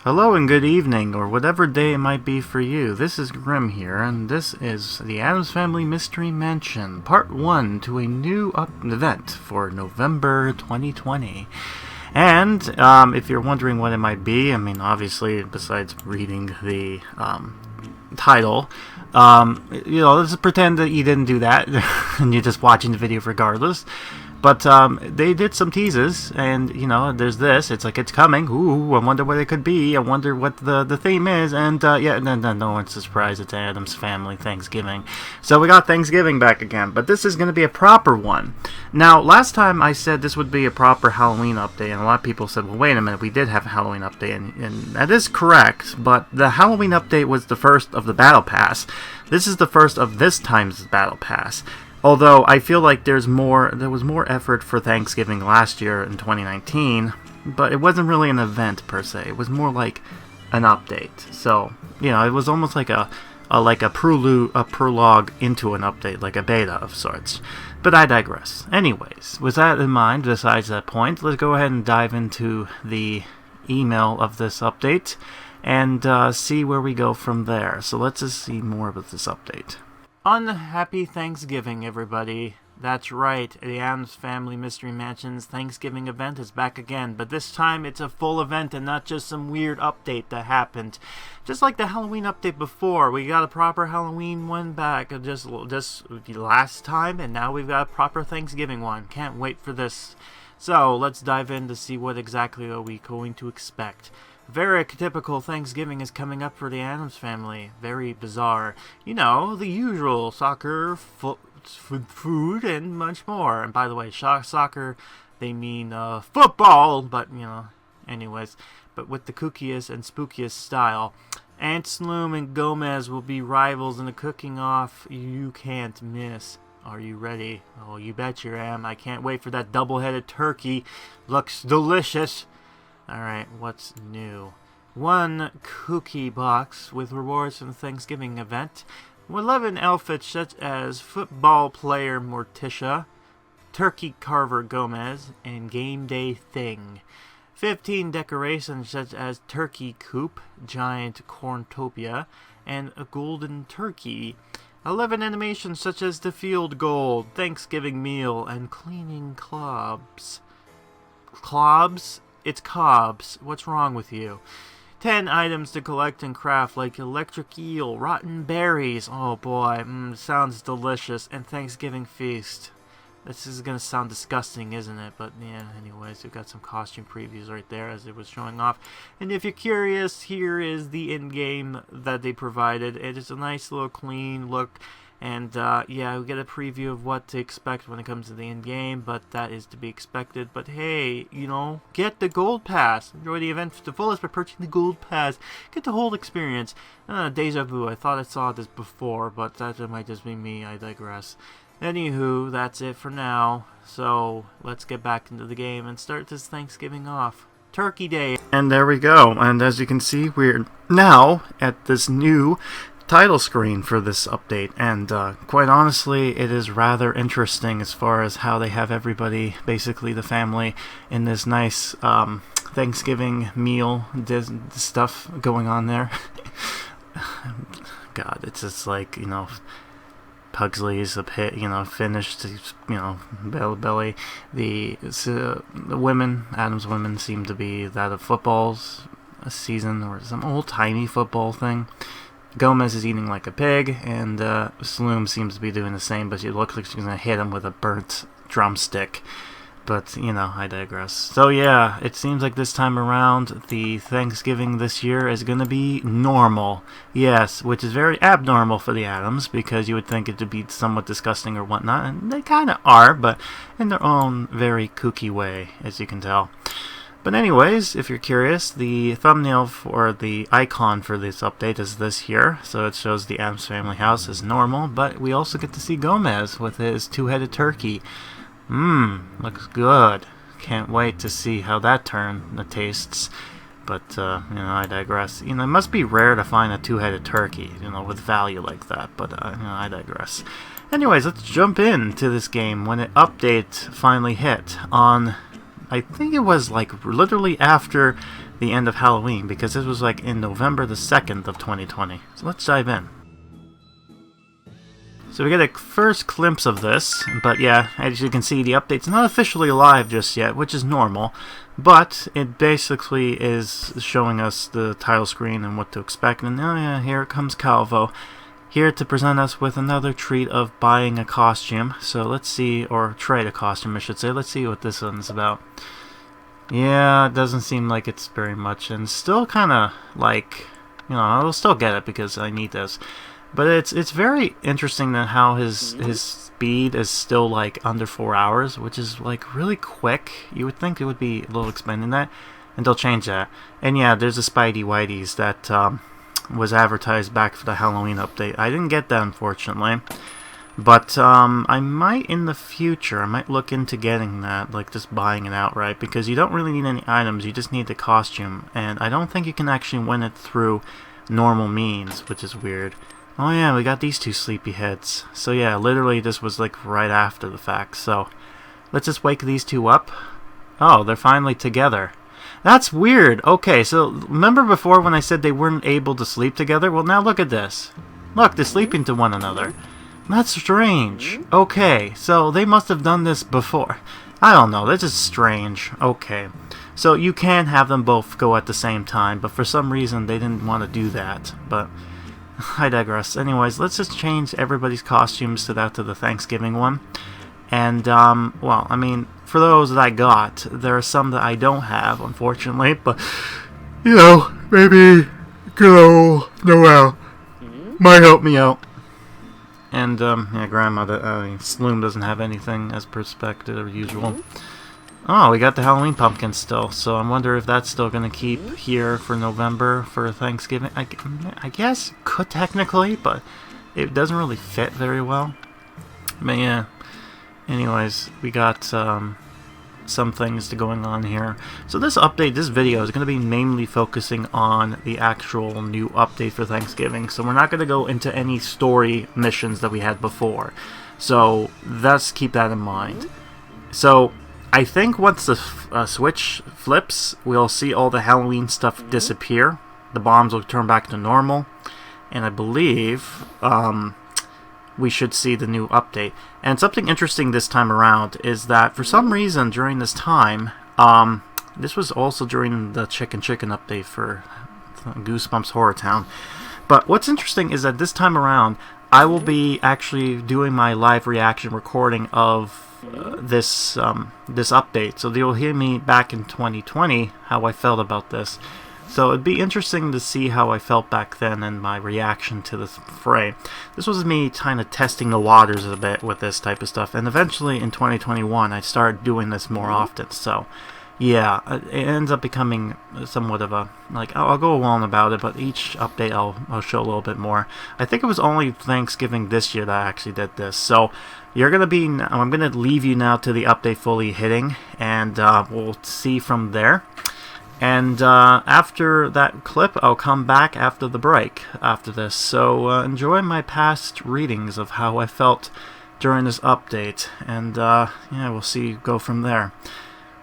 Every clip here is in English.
Hello and good evening, or whatever day it might be for you. This is Grim here, and this is the Addams Family Mystery Mansion, Part 1 to a new event for November 2020. And if you're wondering what it might be, I mean, obviously, besides reading the title, let's pretend that you didn't do that, and you're just watching the video regardless. But they did some teases, and, there's this. It's like, it's coming. Ooh, I wonder what it could be. I wonder what the theme is. And, no one's surprised. It's Addams Family Thanksgiving. So we got Thanksgiving back again. But this is going to be a proper one. Now, last time I said this would be a proper Halloween update, and a lot of people said, well, wait a minute, we did have a Halloween update. And that is correct, but the Halloween update was the first of the Battle Pass. This is the first of this time's Battle Pass. Although I feel like there was more effort for Thanksgiving last year in 2019, but it wasn't really an event per se. It was more like an update. So, it was almost like a prologue into an update, like a beta of sorts. But I digress. Anyways, with that in mind, besides that point, let's go ahead and dive into the email of this update and see where we go from there. So let's just see more about this update. Happy Thanksgiving, everybody. That's right, the Addams Family Mystery Mansion's Thanksgiving event is back again, but this time it's a full event and not just some weird update that happened. Just like the Halloween update before, we got a proper Halloween one back just last time, and now we've got a proper Thanksgiving one. Can't wait for this. So, let's dive in to see what exactly are we going to expect. Very typical Thanksgiving is coming up for the Addams family. Very bizarre. The usual soccer, food, and much more. And by the way, soccer, they mean football, but, anyways. But with the kookiest and spookiest style. Aunt Sloom and Gomez will be rivals in a cooking off you can't miss. Are you ready? Oh, you bet you am. I can't wait for that double-headed turkey. Looks delicious. Alright, what's new? 1 cookie box with rewards from the Thanksgiving event. 11 outfits such as football player Morticia, turkey carver Gomez, and game day thing. 15 decorations such as turkey coop, giant corntopia, and a golden turkey. 11 animations such as the field goal, Thanksgiving meal, and cleaning clobs. Clobs? It's cobs. What's wrong with you? 10 items to collect and craft, like electric eel, rotten berries. Oh boy, sounds delicious. And Thanksgiving feast. This is gonna sound disgusting, isn't it? But yeah, anyways, we've got some costume previews right there as it was showing off. And if you're curious, here is the in-game that they provided. It is a nice little clean look. And, we get a preview of what to expect when it comes to the in-game, but that is to be expected. But hey, get the Gold Pass. Enjoy the event to the fullest by purchasing the Gold Pass. Get the whole experience. Deja vu. I thought I saw this before, but that might just be me. I digress. Anywho, that's it for now. So, let's get back into the game and start this Thanksgiving off. Turkey Day. And there we go. And as you can see, we're now at this new title screen for this update, and quite honestly, it is rather interesting as far as how they have everybody, basically the family, in this nice Thanksgiving meal stuff going on there. God, it's just like, Pugsley's a pit, finished, belly. The women, Addams women, seem to be that of football's season, or some old-timey football thing. Gomez is eating like a pig, and Sloom seems to be doing the same, but she looks like she's going to hit him with a burnt drumstick. But, I digress. So yeah, it seems like this time around, the Thanksgiving this year is going to be normal. Yes, which is very abnormal for the Addams, because you would think it would be somewhat disgusting or whatnot, and they kind of are, but in their own very kooky way, as you can tell. But anyways, if you're curious, the thumbnail for the icon for this update is this here. So it shows the Addams family house as normal, but we also get to see Gomez with his two-headed turkey. Looks good. Can't wait to see how that tastes. But, I digress. It must be rare to find a two-headed turkey, with value like that. But, I digress. Anyways, let's jump into this game when an update finally hit on I think it was like literally after the end of Halloween, because this was like in November the 2nd of 2020. So let's dive in. So we get a first glimpse of this, but yeah, as you can see, the update's not officially live just yet, which is normal, but it basically is showing us the title screen and what to expect. And oh yeah, here comes Calvo, here to present us with another treat of buying a costume. So let's see, or trade a costume I should say. Let's see what this one's about. Yeah, it doesn't seem like it's very much, and still kind of like, you know, I'll still get it because I need this. But it's very interesting that how his speed is still like under 4 hours, which is like really quick. You would think it would be a little expanding that, and they'll change that. And yeah, there's a Spidey Whiteys that was advertised back for the Halloween update. I didn't get that, unfortunately, but I might in the future. I might look into getting that, like just buying it outright, because you don't really need any items. You just need the costume, and I don't think you can actually win it through normal means, which is weird. Oh yeah, we got these two sleepyheads. So yeah, literally this was like right after the fact. So let's just wake these two up. Oh, they're finally together. That's weird. Okay, so remember before when I said they weren't able to sleep together? Well, now look at this. Look, they're sleeping to one another. That's strange. Okay, so they must have done this before. I don't know, this is strange. Okay, so you can have them both go at the same time, but for some reason they didn't want to do that. But I digress. Anyways, let's just change everybody's costumes to the Thanksgiving one. And, well, I mean, for those that I got, there are some that I don't have, unfortunately, but, you know, maybe good old Noel might help me out. And, yeah, Grandma, Sloom doesn't have anything as perspective or usual. Oh, we got the Halloween pumpkin still, so I wonder if that's still going to keep here for November for Thanksgiving. I guess could technically, but it doesn't really fit very well. But yeah, anyways, we got some things going on here. So this update, this video is going to be mainly focusing on the actual new update for Thanksgiving. So we're not going to go into any story missions that we had before. So let's keep that in mind. So I think once the switch flips, we'll see all the Halloween stuff disappear. The bombs will turn back to normal. And I believe we should see the new update. And something interesting this time around is that for some reason during this time, this was also during the Chicken update for Goosebumps Horror Town. But what's interesting is that this time around, I will be actually doing my live reaction recording of this update. So you'll hear me back in 2020 how I felt about this. So it'd be interesting to see how I felt back then and my reaction to this fray. This was me kind of testing the waters a bit with this type of stuff, and eventually in 2021 I started doing this more often. So yeah, it ends up becoming somewhat of a, like, I'll go on about it, but each update I'll show a little bit more. I think it was only Thanksgiving this year that I actually did this. So you're going to be, I'm going to leave you now to the update fully hitting, and we'll see from there. And after that clip, I'll come back after the break after this. So enjoy my past readings of how I felt during this update, and yeah, we'll see, go from there.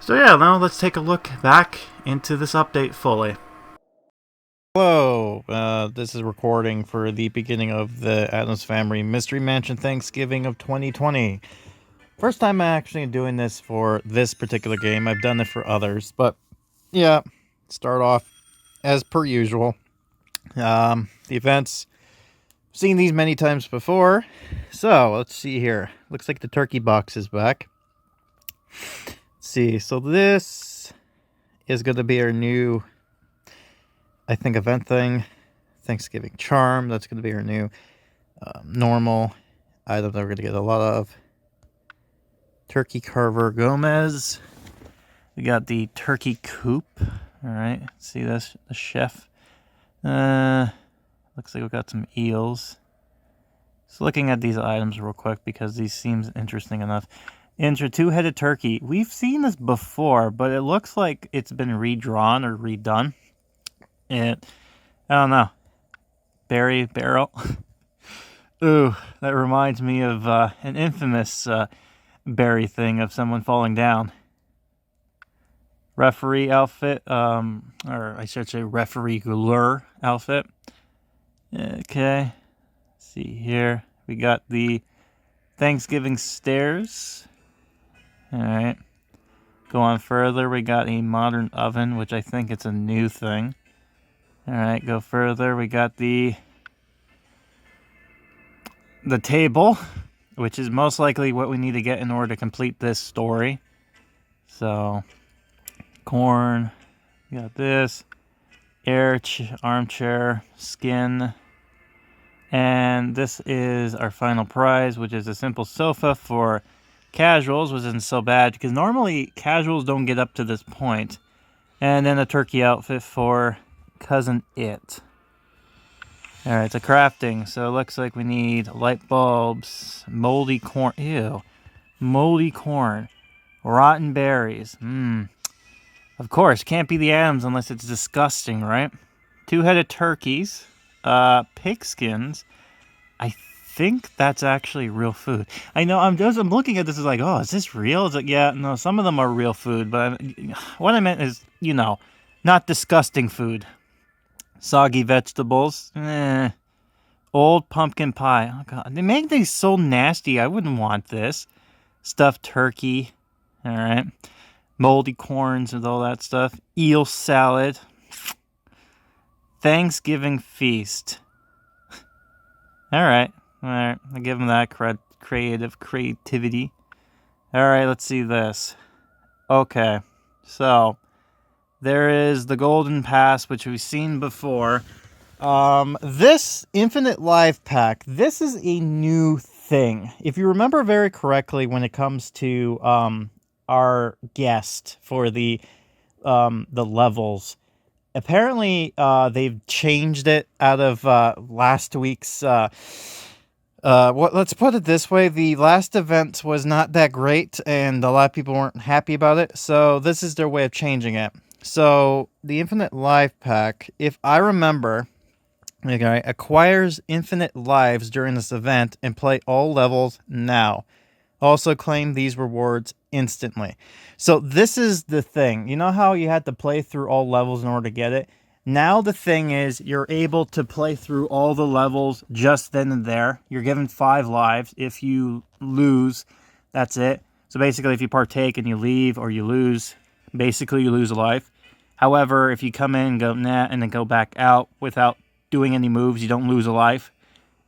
So yeah, now let's take a look back into this update fully. Hello, this is recording for the beginning of the Addams Family Mystery Mansion Thanksgiving of 2020. First time I'm actually doing this for this particular game. I've done it for others, but yeah, start off as per usual. The events, seen these many times before. So let's see here. Looks like the turkey box is back. Let's see, so this is going to be our new, I think, event thing. Thanksgiving charm. That's going to be our new normal item that we're going to get a lot of. Turkey Carver Gomez. We got the turkey coop. Alright, see this? The chef. Looks like we got some eels. Just looking at these items real quick because these seems interesting enough. Enter two-headed turkey. We've seen this before, but it looks like it's been redrawn or redone. I don't know. Berry barrel. Ooh, that reminds me of an infamous berry thing of someone falling down. referee outfit, or I should say regular outfit. Okay, let's see here. We got the Thanksgiving stairs. All right. Go on further. We got a modern oven, which I think it's a new thing. All right, go further. We got the table, which is most likely what we need to get in order to complete this story. So, corn. We got this. Armchair, skin. And this is our final prize, which is a simple sofa for casuals, which isn't so bad, because normally casuals don't get up to this point. And then a turkey outfit for Cousin It. Alright, it's a crafting, so it looks like we need light bulbs, moldy corn, moldy corn, rotten berries, Of course, can't be the Addams unless it's disgusting, right? Two-headed turkeys, pig skins. I think that's actually real food. I know, I'm looking at this as like, oh, is this real? It's like, yeah, no, some of them are real food, but what I meant is, not disgusting food. Soggy vegetables. Old pumpkin pie. Oh, God. They make these so nasty. I wouldn't want this. Stuffed turkey. All right. Moldy corns and all that stuff. Eel salad. Thanksgiving feast. All right. I give them that creativity. All right. Let's see this. Okay. So there is the Golden Pass, which we've seen before. This Infinite Life Pack, this is a new thing. If you remember very correctly, when it comes to our guest for the levels, apparently they've changed it out of last week's. Let's put it this way: the last event was not that great, and a lot of people weren't happy about it. So this is their way of changing it. So the Infinite Life Pack, if I remember, okay, acquires infinite lives during this event and play all levels now. Also claim these rewards instantly. So this is the thing. You know how you had to play through all levels in order to get it? Now the thing is, you're able to play through all the levels just then and there. You're given 5 lives. If you lose, that's it. So basically, if you partake and you leave or you lose, basically you lose a life. However, if you come in and go, nah, and then go back out without doing any moves, you don't lose a life.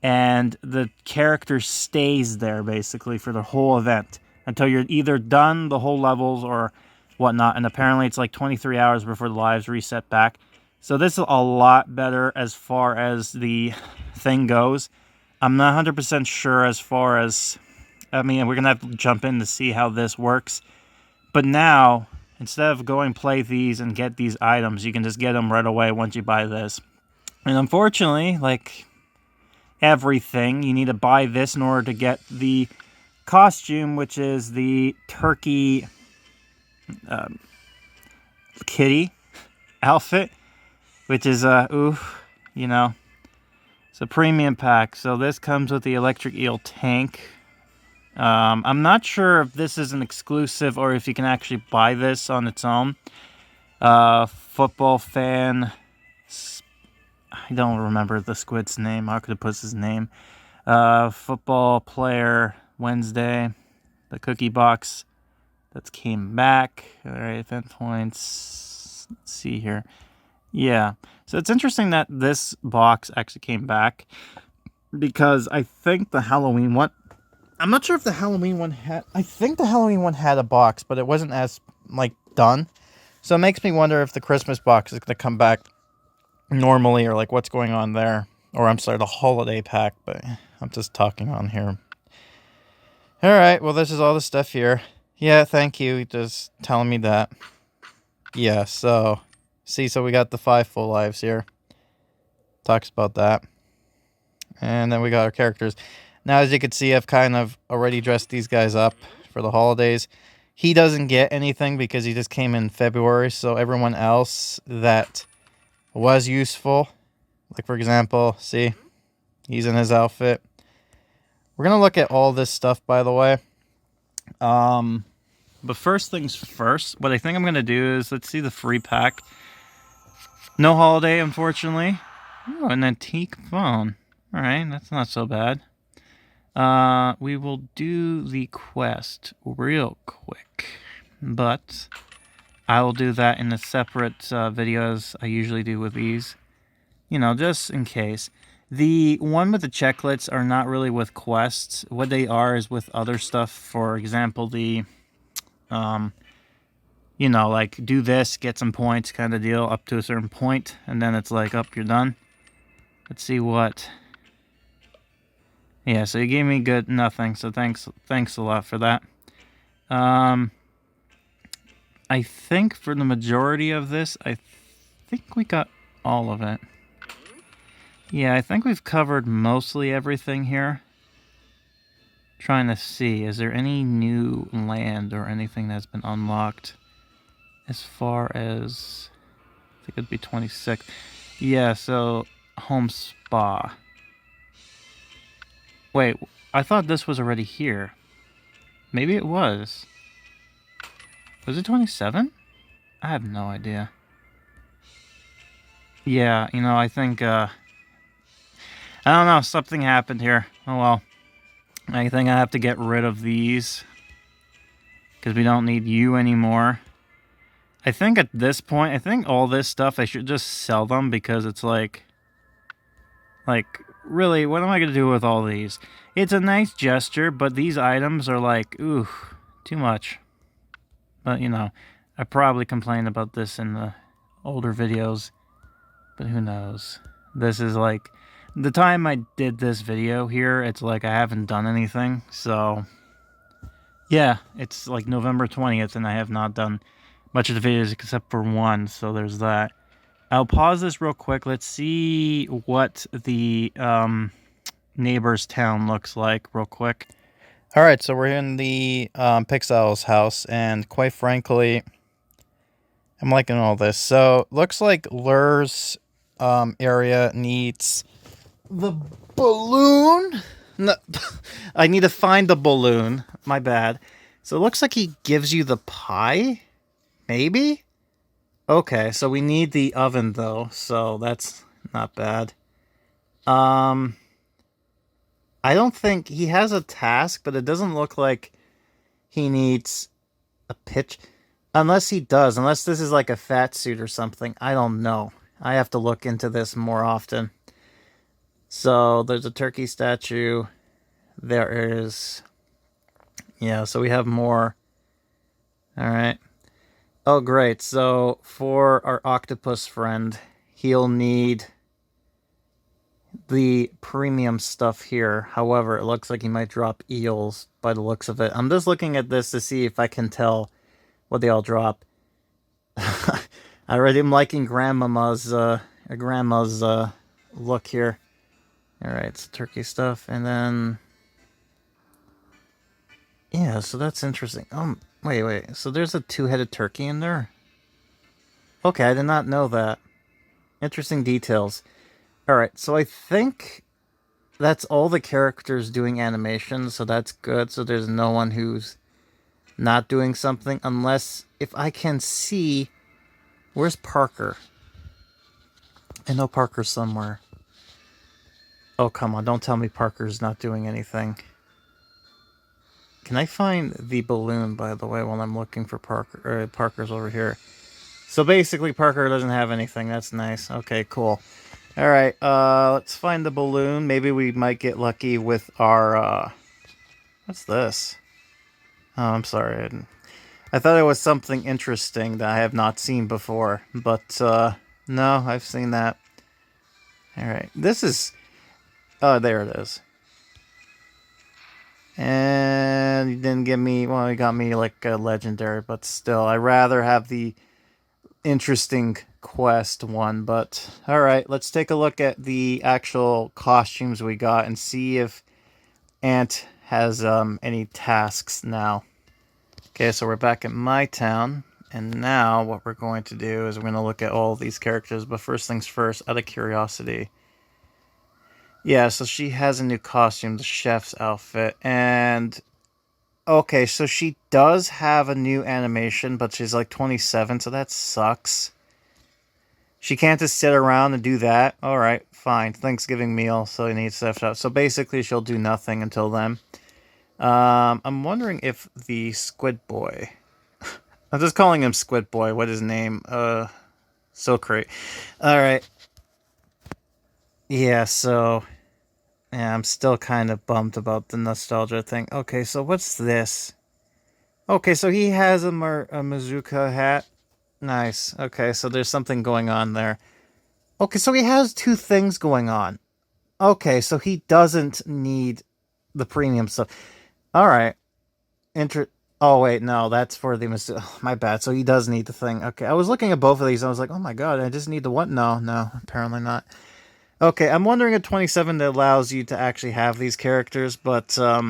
And the character stays there, basically, for the whole event. Until you're either done the whole levels or whatnot. And apparently it's like 23 hours before the lives reset back. So this is a lot better as far as the thing goes. I'm not 100% sure as far as... I mean, we're going to have to jump in to see how this works. But now, instead of going play these and get these items, you can just get them right away once you buy this. And unfortunately, like everything, you need to buy this in order to get the costume, which is the turkey kitty outfit, which is, it's a premium pack. So this comes with the electric eel tank. I'm not sure if this is an exclusive or if you can actually buy this on its own. Football fan. I don't remember the squid's name. Octopus's name. Football player Wednesday. The cookie box that came back. All right, event points. Let's see here. Yeah. So it's interesting that this box actually came back because I think the Halloween one... I'm not sure if the Halloween one had... I think the Halloween one had a box, but it wasn't as, done. So it makes me wonder if the Christmas box is going to come back normally or, what's going on there. Or, I'm sorry, the holiday pack, but I'm just talking on here. Alright, well, this is all the stuff here. Yeah, thank you. Just telling me that. Yeah, so... See, so we got the 5 full lives here. Talks about that. And then we got our characters. Now, as you can see, I've kind of already dressed these guys up for the holidays. He doesn't get anything because he just came in February. So everyone else that was useful, like for example, see, he's in his outfit. We're going to look at all this stuff, by the way. But first things first, what I think I'm going to do is, let's see the free pack. No holiday, unfortunately. Oh, an antique phone. Alright, that's not so bad. We will do the quest real quick. But I will do that in a separate video as I usually do with these. You know, just in case. The one with the checklets are not really with quests. What they are is with other stuff. For example, the... you know, like, do this, get some points kind of deal up to a certain point, and then it's like, up, you're done. Let's see what... Yeah, so you gave me good nothing, so thanks a lot for that. I think for the majority of this, I think we got all of it. Yeah, I think we've covered mostly everything here. Trying to see, is there any new land or anything that's been unlocked? As far as... I think it'd be 26. Yeah, so... Home Spa. Wait, I thought this was already here. Maybe it was. Was it 27? I have no idea. Yeah, you know, I think, I don't know, something happened here. Oh well. I think I have to get rid of these. Because we don't need you anymore. I think at this point, I think all this stuff, I should just sell them because it's like, really, what am I going to do with all these? It's a nice gesture, but these items are like, ooh, too much. But, you know, I probably complained about this in the older videos, but who knows? This is like, the time I did this video here, it's like I haven't done anything, so... Yeah, it's like November 20th, and I have not done much of the videos except for one, so there's that. I'll pause this real quick. Let's see what the neighbor's town looks like real quick. Alright, so we're in the Pixowl's house, and quite frankly, I'm liking all this. So, looks like Lur's area needs the balloon. No, I need to find the balloon. My bad. So it looks like he gives you the pie? Maybe? Okay, so we need the oven, though, so that's not bad. I don't think... He has a task, but it doesn't look like he needs a pitch. Unless he does. Unless this is like a fat suit or something. I don't know. I have to look into this more often. So, there's a turkey statue. There is... Yeah, so we have more. Alright. Oh, great. So, for our octopus friend, he'll need the premium stuff here. However, it looks like he might drop eels by the looks of it. I'm just looking at this to see if I can tell what they all drop. I already am liking grandma's look here. Alright, so turkey stuff, and then... Yeah, so that's interesting. Wait. So there's a two-headed turkey in there? Okay, I did not know that. Interesting details. Alright, so I think that's all the characters doing animations, so that's good. So there's no one who's not doing something, unless if I can see... Where's Parker? I know Parker's somewhere. Oh, come on, don't tell me Parker's not doing anything. Can I find the balloon, by the way, while I'm looking for Parker? Parker's over here. So basically, Parker doesn't have anything. That's nice. Okay, cool. Alright, let's find the balloon. Maybe we might get lucky with our, What's this? Oh, I'm sorry. I thought it was something interesting that I have not seen before. But, no, I've seen that. Alright, this is... Oh, there it is. And he didn't give me... Well, he got me, like, a legendary, but still. I'd rather have the interesting quest one, but... Alright, let's take a look at the actual costumes we got and see if Ant has any tasks now. Okay, so we're back at my town, and now what we're going to do is we're going to look at all these characters, but first things first, out of curiosity... Yeah, so she has a new costume, the chef's outfit, and Okay, so she does have a new animation, but she's like 27, so that sucks. She can't just sit around and do that. Alright, fine. Thanksgiving meal, so you need stuff up. So basically, she'll do nothing until then. I'm wondering if the Squid Boy... I'm just calling him Squid Boy. What is his name? So great. Alright. Yeah, so... Yeah, I'm still kind of bummed about the nostalgia thing. Okay, so what's this? Okay, so he has a Mazuka hat. Nice. Okay, so there's something going on there. Okay, so he has two things going on. Okay, so he doesn't need the premium stuff. All right. Oh wait, no, that's for the oh, my bad. So he does need the thing. Okay, I was looking at both of these. I was like, oh my god, I just need the what? No, no, apparently not. Okay, I'm wondering at 27 that allows you to actually have these characters, but I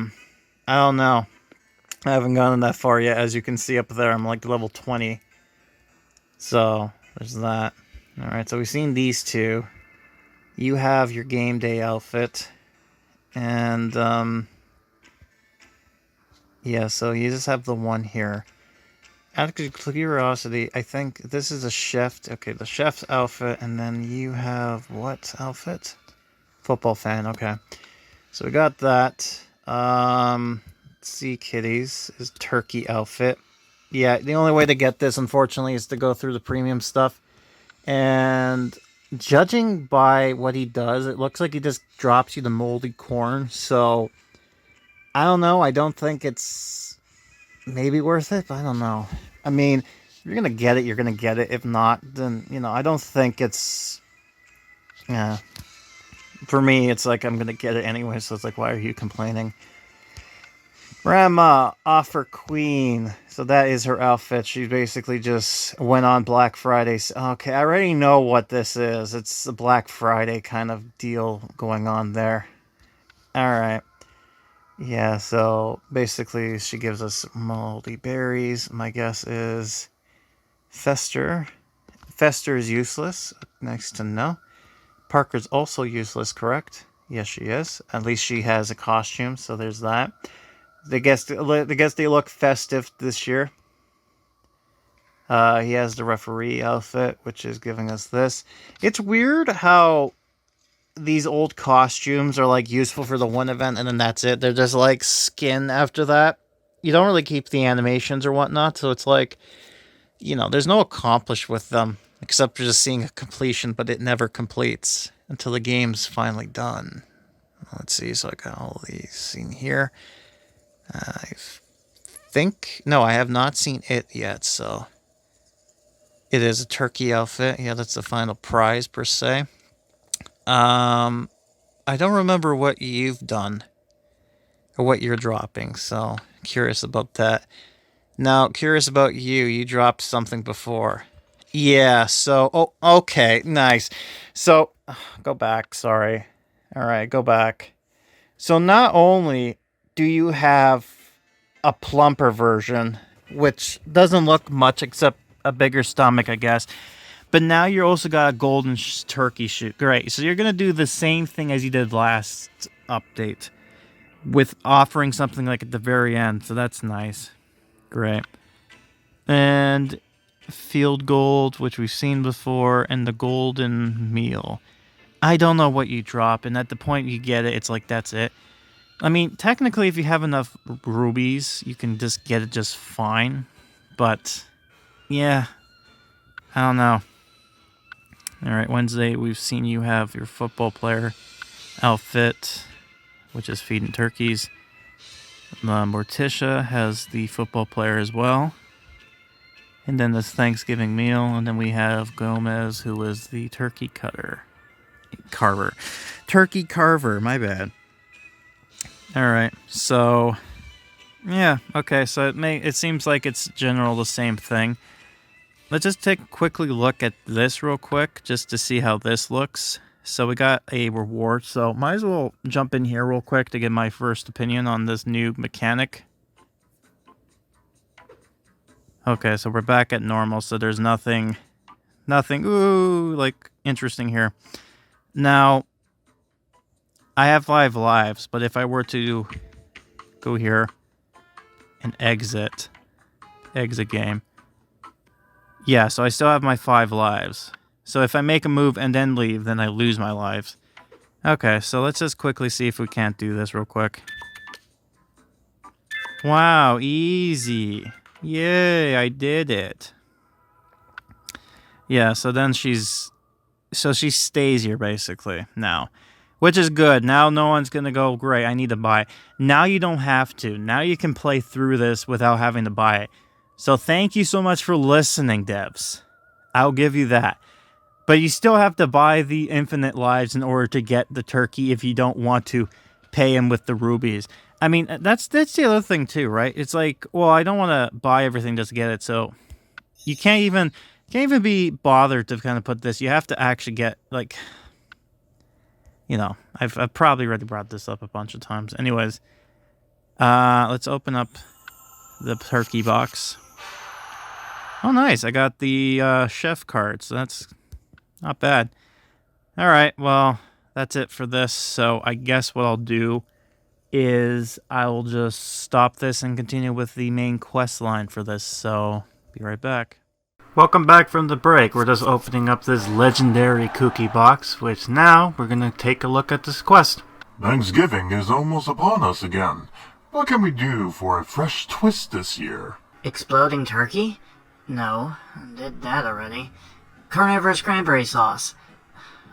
don't know. I haven't gotten that far yet. As you can see up there, I'm like level 20. So there's that. All right, so we've seen these two. You have your game day outfit, and yeah, so you just have the one here. Out of curiosity, I think this is a chef. Okay, the chef's outfit, and then you have what outfit? Football fan. Okay, so we got that. Sea Kitties is turkey outfit. Yeah, the only way to get this, unfortunately, is to go through the premium stuff. And judging by what he does, it looks like he just drops you the moldy corn. So I don't know. I don't think it's maybe worth it, but I don't know. I mean, if you're gonna get it, you're gonna get it. If not, then I don't think it's. Yeah, for me, it's like I'm gonna get it anyway. So it's like, why are you complaining? Grandma, offer queen. So that is her outfit. She basically just went on Black Friday. Okay, I already know what this is. It's a Black Friday kind of deal going on there. Alright. Yeah, so basically she gives us moldy berries. My guess is Fester. Fester is useless. Next to no. Parker's also useless, correct? Yes, she is. At least she has a costume, so there's that. I guess they look festive this year. He has the referee outfit, which is giving us this. It's weird how these old costumes are like useful for the one event and then that's it. They're just like skin after that. You don't really keep the animations or whatnot, so it's like, there's no accomplish with them except for just seeing a completion, but it never completes until the game's finally done. Let's see, so I got all these seen here. I think... No, I have not seen it yet, so... It is a turkey outfit. Yeah, that's the final prize, per se. I don't remember what you've done. Or what you're dropping, so... Curious about that. Now, curious about you. You dropped something before. Yeah, so... Oh, okay, nice. So, go back, sorry. Alright, go back. So not only do you have a plumper version, which doesn't look much except a bigger stomach, I guess. But now you're also got a golden turkey shoot. Great. So you're going to do the same thing as you did last update with offering something like at the very end. So that's nice. Great. And field gold, which we've seen before, and the golden meal. I don't know what you drop, and at the point you get it, it's like, that's it. I mean, technically, if you have enough rubies, you can just get it just fine. But, yeah, I don't know. Alright, Wednesday, we've seen you have your football player outfit, which is feeding turkeys. Morticia has the football player as well. And then this Thanksgiving meal, and then we have Gomez, who is the turkey carver. Turkey carver, my bad. Alright, so... Yeah, okay, so it seems like it's general the same thing. Let's just take a quickly look at this real quick, just to see how this looks. So we got a reward, so might as well jump in here real quick to get my first opinion on this new mechanic. Okay, so we're back at normal, so there's nothing, like, interesting here. Now, I have 5 lives, but if I were to go here, and exit. Exit game. Yeah, so I still have my 5 lives. So if I make a move and then leave, then I lose my lives. Okay, so let's just quickly see if we can't do this real quick. Wow, easy. Yay, I did it. Yeah, so then she stays here basically now. Which is good. Now no one's going to go, great, I need to buy it. Now you don't have to. Now you can play through this without having to buy it. So thank you so much for listening, devs. I'll give you that. But you still have to buy the infinite lives in order to get the turkey if you don't want to pay him with the rubies. I mean, that's the other thing too, right? It's like, well, I don't want to buy everything just to get it, so you can't even be bothered to kind of put this. You have to actually get, like, you know, I've probably already brought this up a bunch of times. Anyways, let's open up the turkey box. Oh, nice. I got the chef card, so that's not bad. All right, well, that's it for this. So I guess what I'll do is I will just stop this and continue with the main quest line for this. So be right back. Welcome back from the break. We're just opening up this legendary cookie box, which now we're going to take a look at this quest. Thanksgiving is almost upon us again. What can we do for a fresh twist this year? Exploding turkey? No, did that already. Carnivorous cranberry sauce.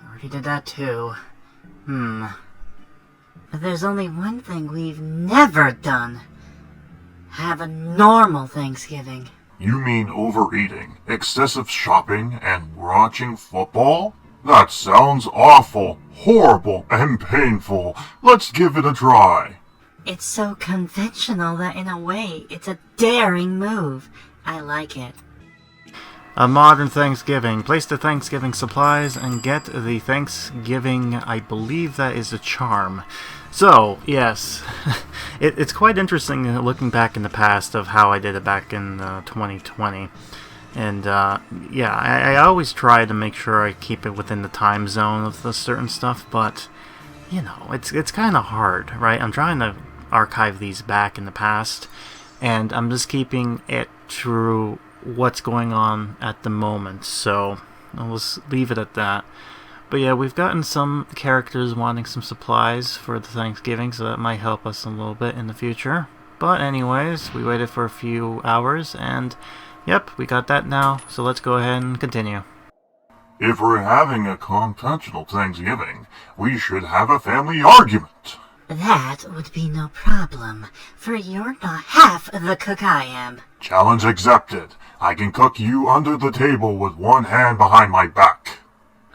Already did that too. But there's only one thing we've never done. Have a normal Thanksgiving. You mean overeating, excessive shopping, and watching football? That sounds awful, horrible, and painful. Let's give it a try. It's so conventional that in a way, it's a daring move. I like it. A modern Thanksgiving. Place the Thanksgiving supplies and get the Thanksgiving, I believe that is a charm. So, yes, it's quite interesting looking back in the past of how I did it back in 2020. And, yeah, I always try to make sure I keep it within the time zone of the certain stuff, but, you know, it's kind of hard, right? I'm trying to archive these back in the past, and I'm just keeping it true what's going on at the moment, so I'll just leave it at that. But yeah, we've gotten some characters wanting some supplies for the Thanksgiving, so that might help us a little bit in the future. But anyways, we waited for a few hours, and yep, we got that now, so let's go ahead and continue. If we're having a conventional Thanksgiving, we should have a family argument. That would be no problem, for you're not half the cook I am. Challenge accepted. I can cook you under the table with one hand behind my back.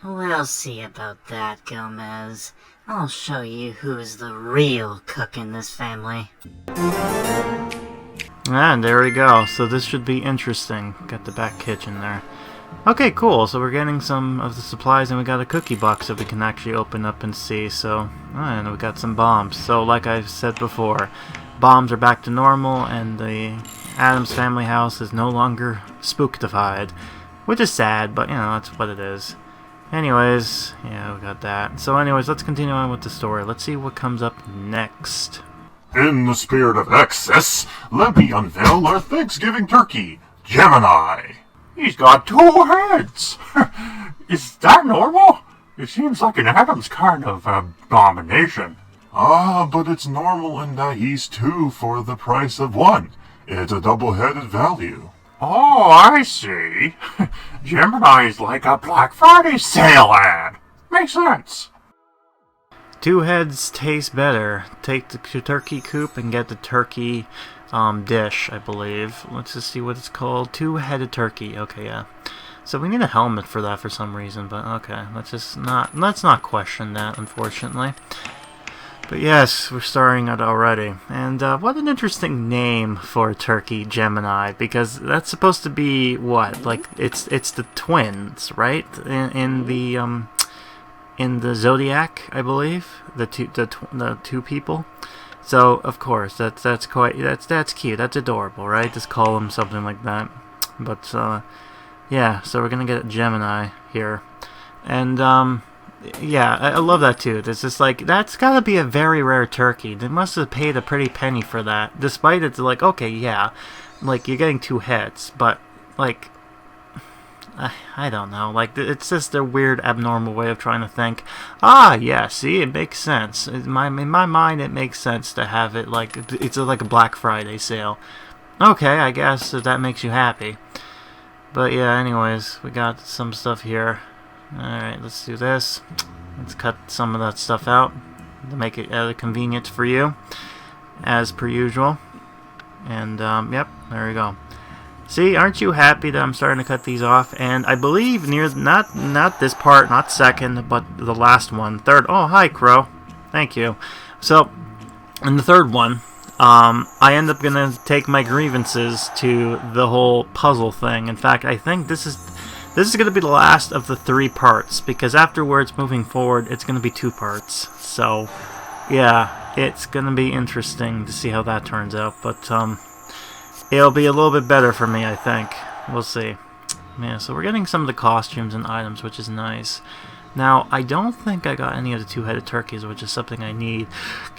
We'll see about that, Gomez. I'll show you who's the real cook in this family. And there we go. So this should be interesting. Got the back kitchen there. Okay, cool. So we're getting some of the supplies, and we got a cookie box that we can actually open up and see. So, and we got some bombs. So like I said before, bombs are back to normal, and the Addams family house is no longer spooktified, which is sad, but you know, that's what it is. Anyways, yeah, we got that. So anyways, let's continue on with the story. Let's see what comes up next. In the spirit of excess, let me unveil our Thanksgiving turkey, Gemini. He's got 2 heads. Is that normal? It seems like an Addams kind of abomination. But it's normal in that he's 2 for the price of 1. It's a double-headed value. Oh, I see. Gemini is like a Black Friday sale ad. Makes sense. 2 heads taste better. Take the turkey coop and get the turkey dish, I believe. Let's just see what it's called. 2-headed turkey. Okay, yeah. So we need a helmet for that for some reason, but okay. Let's not question that, unfortunately. But yes, we're starting it already. And what an interesting name for a turkey, Gemini, because that's supposed to be what? Like it's the twins, right? In the zodiac, I believe, the two people. So of course that's cute. That's adorable, right? Just call them something like that. But yeah, so we're gonna get Gemini here, and yeah, I love that too. It's just like, that's gotta be a very rare turkey. They must have paid a pretty penny for that. Despite it's like, okay, yeah, like, you're getting 2 heads, but, like, I don't know. Like, it's just a weird, abnormal way of trying to think. Ah, yeah, see, it makes sense. In my mind, it makes sense to have it like, it's like a Black Friday sale. Okay, I guess that makes you happy. But yeah, anyways, we got some stuff here. Alright, let's do this. Let's cut some of that stuff out to make it convenient for you, as per usual. And, yep, there we go. See, aren't you happy that I'm starting to cut these off? And I believe near, not this part, not second, but the last one, third. Oh, hi, Crow. Thank you. So, in the third one, I end up gonna take my grievances to the whole puzzle thing. In fact, I think this is gonna be the last of the 3 parts, because afterwards, moving forward, it's gonna be 2 parts. So, yeah, it's gonna be interesting to see how that turns out. But it'll be a little bit better for me, I think. We'll see. Yeah, so we're getting some of the costumes and items, which is nice. Now, I don't think I got any of the 2-headed turkeys, which is something I need.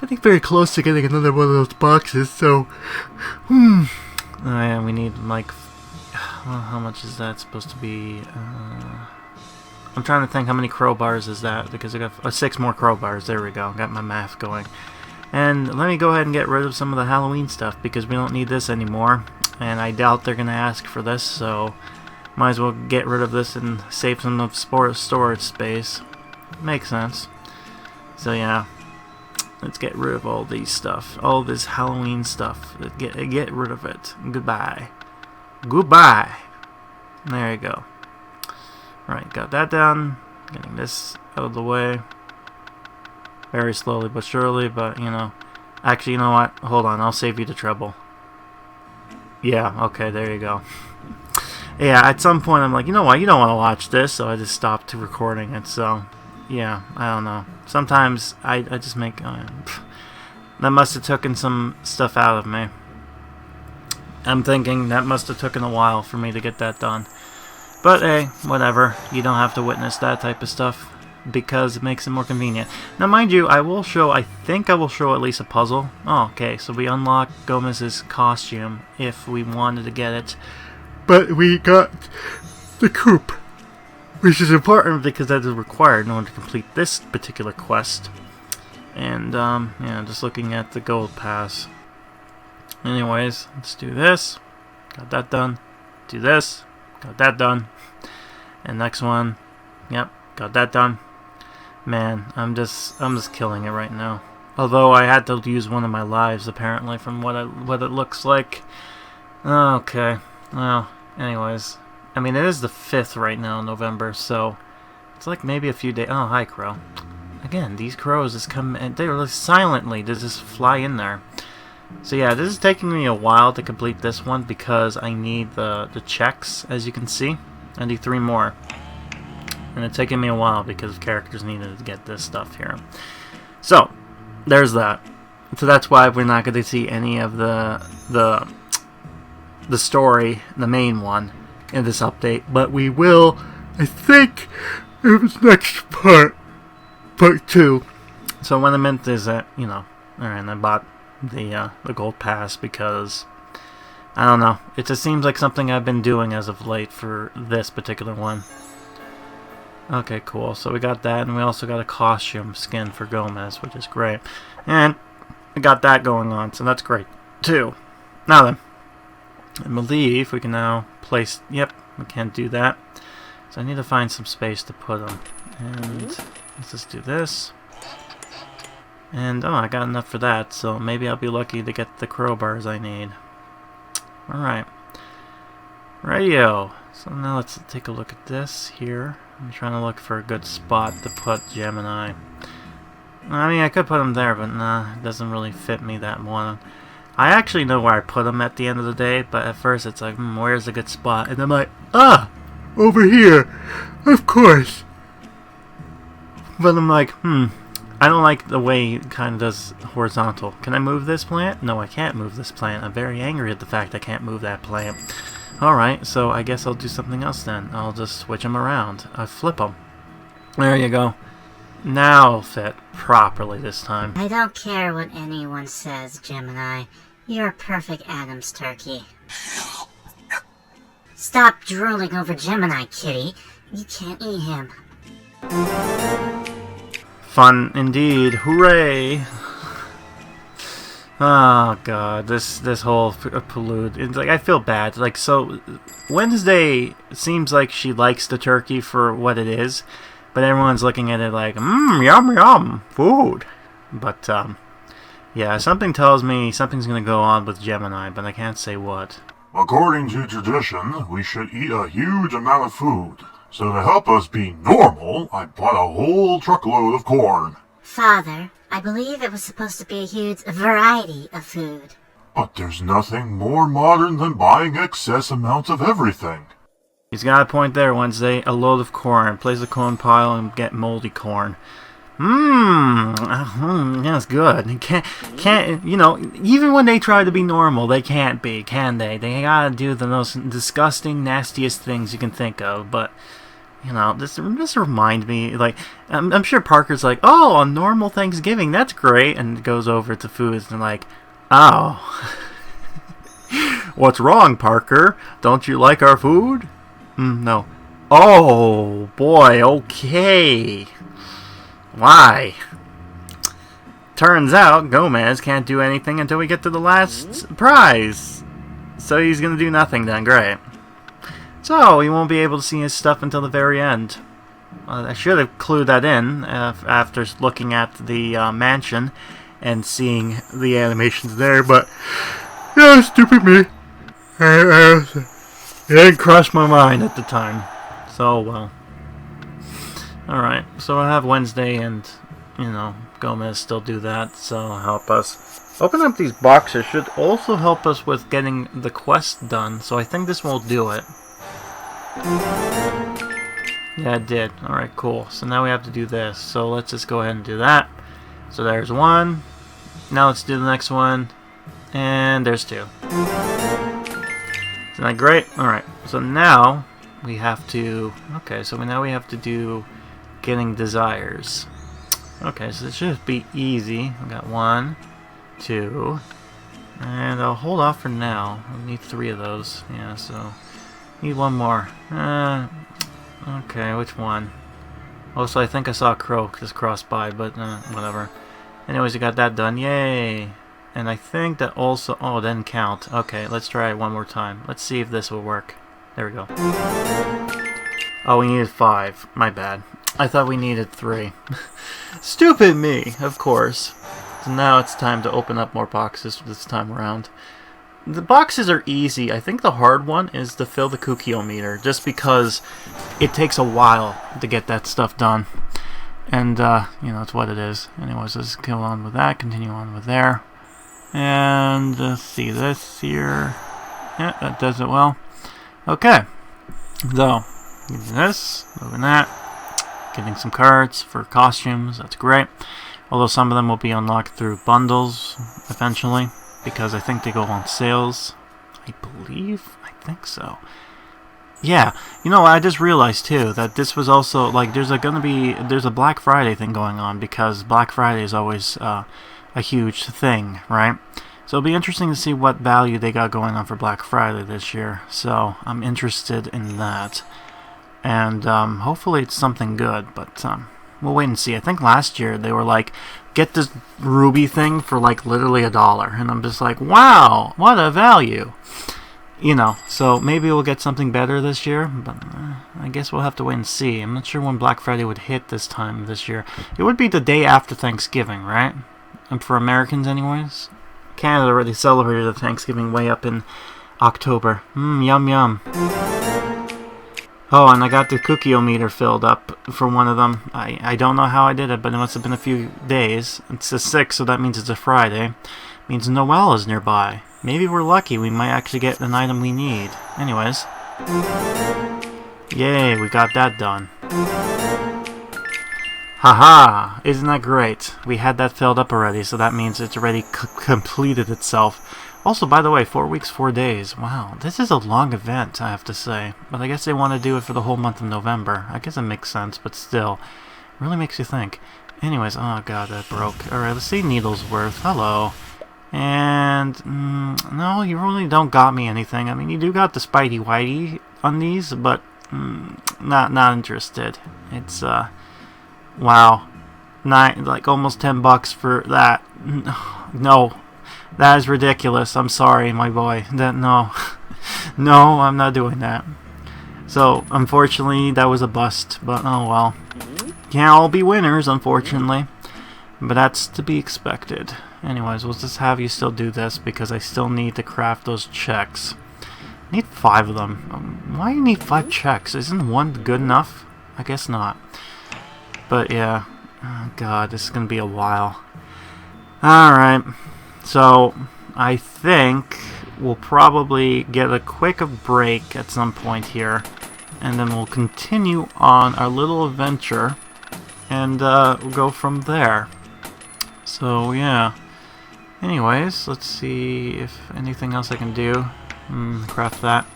Getting very close to getting another one of those boxes, so... Oh yeah, we need, like... Well, how much is that supposed to be? I'm trying to think how many crowbars is that, because I got 6 more crowbars. There we go. Got my math going. And let me go ahead and get rid of some of the Halloween stuff, because we don't need this anymore. And I doubt they're going to ask for this, so might as well get rid of this and save some of storage space. Makes sense. So yeah, let's get rid of all these stuff. All this Halloween stuff. Get rid of it. Goodbye. Goodbye. There you go. Right, got that done. Getting this out of the way. Very slowly but surely, but, you know. Actually, you know what? Hold on, I'll save you the trouble. Yeah, okay, there you go. Yeah, at some point I'm like, you know what? You don't want to watch this, so I just stopped recording it, so... Yeah, I don't know. Sometimes I just make... that must have taken some stuff out of me. I'm thinking that must have taken a while for me to get that done. But hey, whatever. You don't have to witness that type of stuff, because it makes it more convenient. Now, mind you, I think I will show at least a puzzle. Oh, okay, so we unlock Gomez's costume if we wanted to get it. But we got the coupe, which is important because that is required in order to complete this particular quest. And, yeah, just looking at the gold pass. Anyways, let's do this. Got that done. Do this. Got that done. And next one. Yep, got that done. Man, I'm just killing it right now. Although I had to use one of my lives apparently from what it looks like. Okay. Well, anyways. I mean, it is the 5th right now, November, so it's like maybe a few days. Oh, hi, crow. Again, these crows just come and they're like silently. They just fly in there. So yeah, this is taking me a while to complete this one because I need the checks, as you can see. I need 3 more. And it's taking me a while because characters needed to get this stuff here. So, there's that. So that's why we're not going to see any of the story, the main one, in this update. But we will, I think, in this next part 2. So what I meant is that, you know, alright, I bought the gold pass because, I don't know, it just seems like something I've been doing as of late for this particular one. Okay, cool. So we got that, and we also got a costume skin for Gomez, which is great. And we got that going on, so that's great, too. Now then, I believe we can now place... Yep, we can't do that. So I need to find some space to put them. And let's just do this. And, oh, I got enough for that, so maybe I'll be lucky to get the crowbars I need. Alright. Radio. So now let's take a look at this here. I'm trying to look for a good spot to put Gemini. I mean, I could put him there, but nah, it doesn't really fit me that one. I actually know where I put him at the end of the day, but at first it's like, where's a good spot? And I'm like, over here, of course. But I'm like, I don't like the way it kind of does horizontal. Can I move this plant? No, I can't move this plant. I'm very angry at the fact I can't move that plant. Alright, so I guess I'll do something else then. I'll just switch them around. I'll flip them. There you go. Now fit properly this time. I don't care what anyone says, Gemini. You're a perfect Addams turkey. Stop drooling over Gemini, kitty. You can't eat him. Fun indeed. Hooray! Oh god, this whole pollute. It's like, I feel bad. Like, so Wednesday seems like she likes the turkey for what it is, but everyone's looking at it like, yum yum, food. But yeah, something tells me something's gonna go on with Gemini, but I can't say what. According to tradition, we should eat a huge amount of food. So to help us be normal, I bought a whole truckload of corn. Father, I believe it was supposed to be a huge variety of food. But there's nothing more modern than buying excess amounts of everything. He's got a point there, Wednesday. A load of corn. Place the corn pile and get moldy corn. That's good. Can't, you know, even when they try to be normal, they can't be, can they? They gotta do the most disgusting, nastiest things you can think of, but, you know, this remind me, like, I'm sure Parker's like, oh, a normal Thanksgiving, that's great, and goes over to foods and like, oh. What's wrong, Parker? Don't you like our food? No. Oh, boy, okay. Why? Turns out Gomez can't do anything until we get to the last prize. So he's going to do nothing then, great. So he won't be able to see his stuff until the very end. I should have clued that in after looking at the mansion and seeing the animations there, but yeah, stupid me. It didn't cross my mind at the time. So, well. Alright, so I have Wednesday and, you know, Gomez still do that, so help us. Open up these boxes should also help us with getting the quest done, so I think this will do it. Yeah, it did. Alright, cool. So now we have to do this, so let's just go ahead and do that. So there's one. Now let's do the next one. And there's two. Isn't that great? Alright, so now we have to... Okay, so now we have to do... Getting desires. Okay, so this should be easy. We got 1, 2, and I'll hold off for now. I need 3 of those. Yeah, so need 1 more. Okay, which one? Also, I think I saw a crow just cross by, but whatever. Anyways, we got that done. Yay! And I think that also... Oh, it didn't count. Okay, let's try it one more time. Let's see if this will work. There we go. Oh, we needed 5. My bad. I thought we needed 3. Stupid me, of course. So now it's time to open up more boxes this time around. The boxes are easy. I think the hard one is to fill the Kukio-meter, just because it takes a while to get that stuff done. And, you know, it's what it is. Anyways, let's go on with that, continue on with there. And, let's see this here. Yeah, that does it well. Okay. So, using this, moving that. Getting some cards for costumes, that's great. Although some of them will be unlocked through bundles eventually, because I think they go on sales. I think so. Yeah, you know, I just realized too that this was also like there's a Black Friday thing going on, because Black Friday is always a huge thing, right? So it'll be interesting to see what value they got going on for Black Friday this year. So I'm interested in that. And hopefully it's something good, but we'll wait and see. I think last year they were like, get this ruby thing for like literally $1, and I'm just like, wow, what a value, you know. So maybe we'll get something better this year, but I guess we'll have to wait and see. I'm not sure when Black Friday would hit this time this year. It would be the day after Thanksgiving, right? And for Americans, anyways. Canada already celebrated the Thanksgiving way up in October. Yum yum. Oh, and I got the Kukio-meter filled up for one of them. I don't know how I did it, but it must have been a few days. It's the 6th, so that means it's a Friday. Means Noel is nearby. Maybe we're lucky. We might actually get an item we need. Anyways. Yay, we got that done. Haha! Isn't that great? We had that filled up already, so that means it's already completed itself. Also, by the way, 4 weeks, 4 days. Wow, this is a long event, I have to say. But I guess they want to do it for the whole month of November. I guess it makes sense, but still. Really makes you think. Anyways, oh god, that broke. Alright, let's see Needlesworth. Hello. And, no, you really don't got me anything. I mean, you do got the Spidey Whitey on these, but, not interested. It's, wow. Like, almost $10 for that. No. That is ridiculous. I'm sorry, my boy. No. No, I'm not doing that. So, unfortunately, that was a bust, but oh well. Can't all be winners, unfortunately. But that's to be expected. Anyways, we'll just have you still do this, because I still need to craft those checks. I need 5 of them. Why do you need 5 checks? Isn't 1 good enough? I guess not. But yeah. Oh god, this is going to be a while. Alright. So, I think we'll probably get a quick break at some point here. And then we'll continue on our little adventure. And we'll go from there. So, yeah. Anyways, let's see if anything else I can do. Craft that.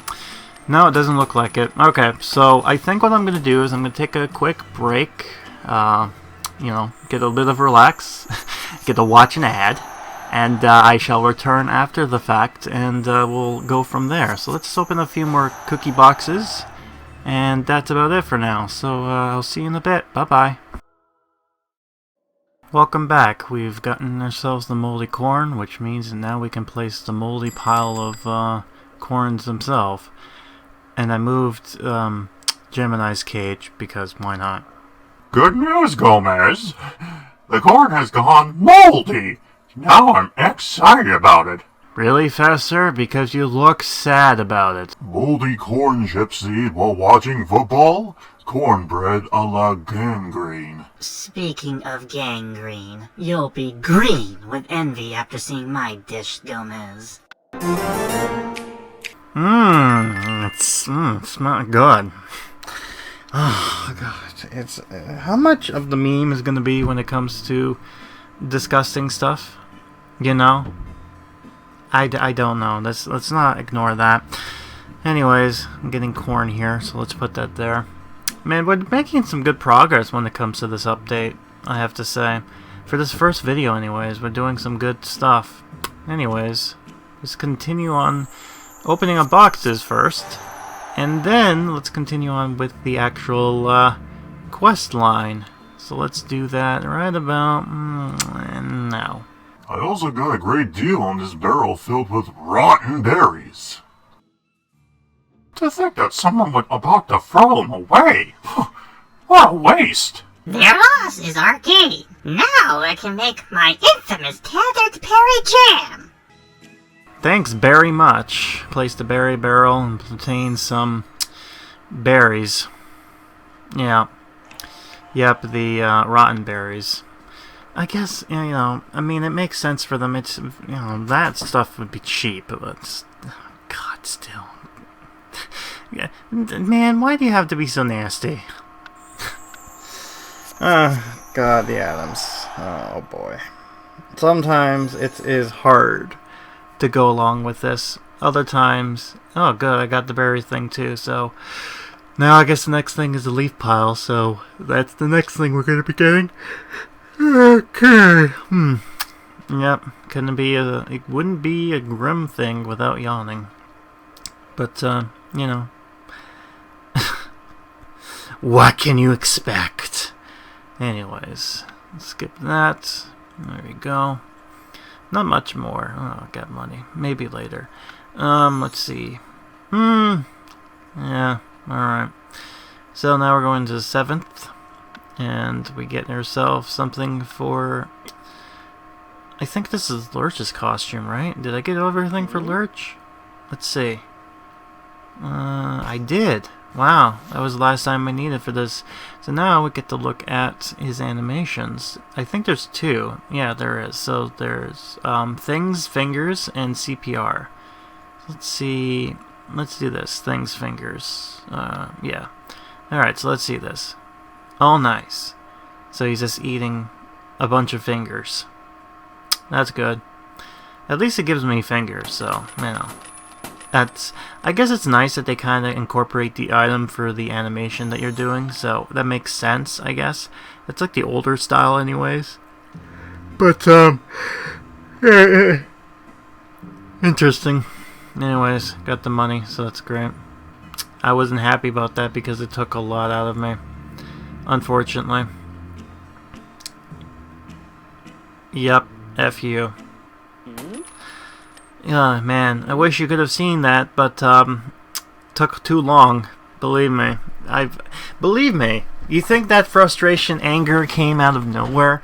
No, it doesn't look like it. Okay, so I think what I'm going to do is I'm going to take a quick break. You know, get a bit of relax. Get to watch an ad. And I shall return after the fact. And we'll go from there. So let's open a few more cookie boxes. And that's about it for now. So I'll see you in a bit. Bye-bye. Welcome back. We've gotten ourselves the moldy corn, which means that now we can place the moldy pile of corns themselves. And I moved Gemini's cage, because why not? Good news, Gomez. The corn has gone moldy. Now I'm excited about it. Really, Fester? Because you look sad about it. Moldy corn chip seed while watching football? Cornbread a la gangrene. Speaking of gangrene, you'll be green with envy after seeing my dish, Gomez. It's not good. Oh god, it's how much of the meme is gonna be when it comes to disgusting stuff? You know, I don't know. Let's not ignore that. Anyways, I'm getting corn here, so let's put that there. Man, we're making some good progress when it comes to this update, I have to say. For this first video, anyways, we're doing some good stuff. Anyways, let's continue on opening up boxes first. And then, let's continue on with the actual quest line. So let's do that right about now. I also got a great deal on this barrel filled with rotten berries. To think that someone was about to throw them away. What a waste. Their loss is our gain. Now I can make my infamous tethered berry jam. Thanks very much. Place the berry barrel and contain some berries. Yeah. Yep, the rotten berries. I guess, you know, I mean, it makes sense for them. It's, you know, that stuff would be cheap, but, God, still. Yeah, man, why do you have to be so nasty? God, the Addams. Oh, boy. Sometimes it is hard to go along with this. Other times, oh, good, I got the berry thing, too, so... Now I guess the next thing is the leaf pile, so that's the next thing we're going to be getting. Okay. Yep. It wouldn't be a grim thing without yawning. But, you know. What can you expect? Anyways, skip that. There we go. Not much more. Oh, I got money. Maybe later. Let's see. Yeah. Alright. So now we're going to the 7th. And we get ourselves something for... I think this is Lurch's costume, right? Did I get everything for Lurch? Let's see. I did. Wow, that was the last time I needed for this. So now we get to look at his animations. I think there's 2. Yeah, there is. So there's Things, Fingers, and CPR. Let's see. Let's do this. Things, Fingers. Yeah. Alright, so let's see this. Oh, nice. So he's just eating a bunch of fingers. That's good. At least it gives me fingers, so, you know. I guess it's nice that they kind of incorporate the item for the animation that you're doing, so that makes sense, I guess. It's like the older style anyways. But, interesting. Anyways, got the money, so that's great. I wasn't happy about that because it took a lot out of me, unfortunately. Yep, F you. Yeah, man, I wish you could have seen that, but took too long. Believe me. Believe me. You think that frustration, anger came out of nowhere?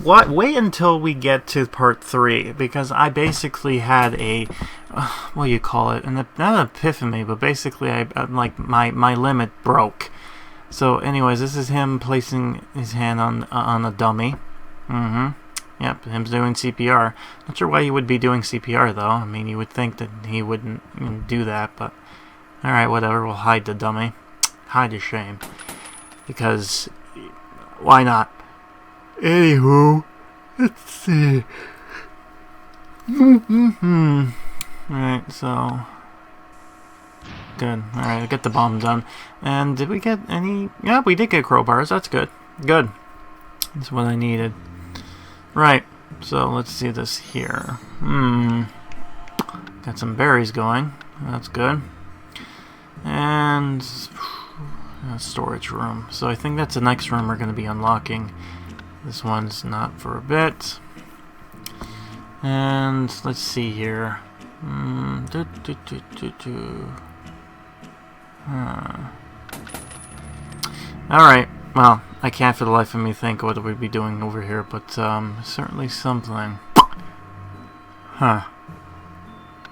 What? Wait until we get to part 3, because I basically had a what do you call it? Not an epiphany, but basically I'm like my limit broke. So, anyways, this is him placing his hand on a dummy. Yep, him doing CPR. Not sure why he would be doing CPR, though. I mean, you would think that he wouldn't do that, but... Alright, whatever, we'll hide the dummy. Hide his shame. Because... why not? Anywho... let's see... Alright, so... good. Alright, get the bomb done. And did we get any... yeah, we did get crowbars. That's good. Good. That's what I needed. Right, so let's see this here. Got some berries going. That's good. And a storage room. So I think that's the next room we're going to be unlocking. This one's not for a bit. And let's see here. Alright, well, I can't for the life of me think what we'd be doing over here, but certainly something. Huh.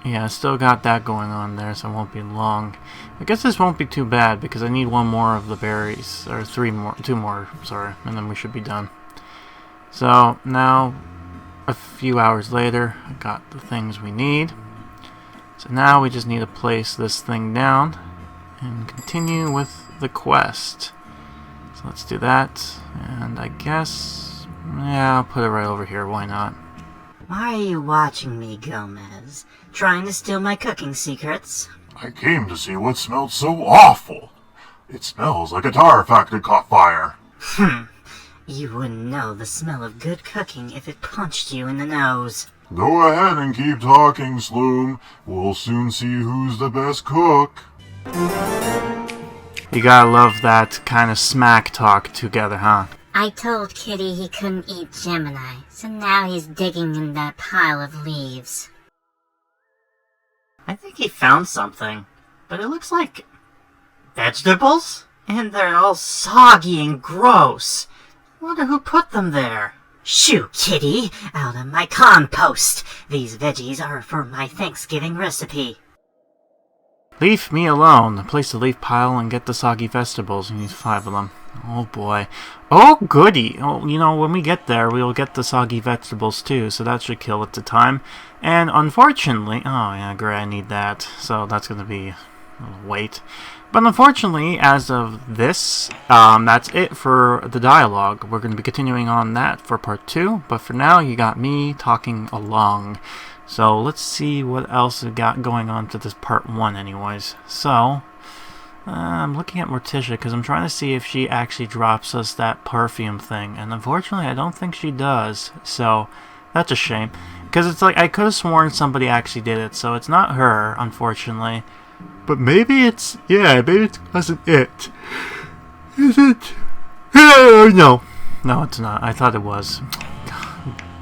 Yeah, I still got that going on there, so it won't be long. I guess this won't be too bad, because I need one more of the berries, or two more, sorry, and then we should be done. So, now, a few hours later, I got the things we need. So now we just need to place this thing down, and continue with the quest. So let's do that, and I guess, yeah, I'll put it right over here, why not? Why are you watching me, Gomez? Trying to steal my cooking secrets? I came to see what smelled so awful. It smells like a tire factory caught fire. You wouldn't know the smell of good cooking if it punched you in the nose. Go ahead and keep talking, Sloom. We'll soon see who's the best cook. You gotta love that kind of smack talk together, huh? I told Kitty he couldn't eat Gemini, so now he's digging in that pile of leaves. I think he found something, but it looks like vegetables? And they're all soggy and gross. Wonder who put them there. Shoo, Kitty, out of my compost. These veggies are for my Thanksgiving recipe. Leave me alone. Place the leaf pile and get the soggy vegetables. You need 5 of them. Oh boy. Oh goody. Oh, you know, when we get there, we'll get the soggy vegetables too, so that should kill it to time. And unfortunately, oh yeah, great, I need that. So that's going to be a wait. But unfortunately, as of this, that's it for the dialogue. We're going to be continuing on that for part 2, but for now, you got me talking along. So let's see what else we got going on to this part 1 anyways. So, I'm looking at Morticia because I'm trying to see if she actually drops us that perfume thing. And unfortunately, I don't think she does. So, that's a shame. Because it's like, I could have sworn somebody actually did it. So it's not her, unfortunately. But maybe it's, yeah, maybe it wasn't it. Is it? No. No, it's not. I thought it was.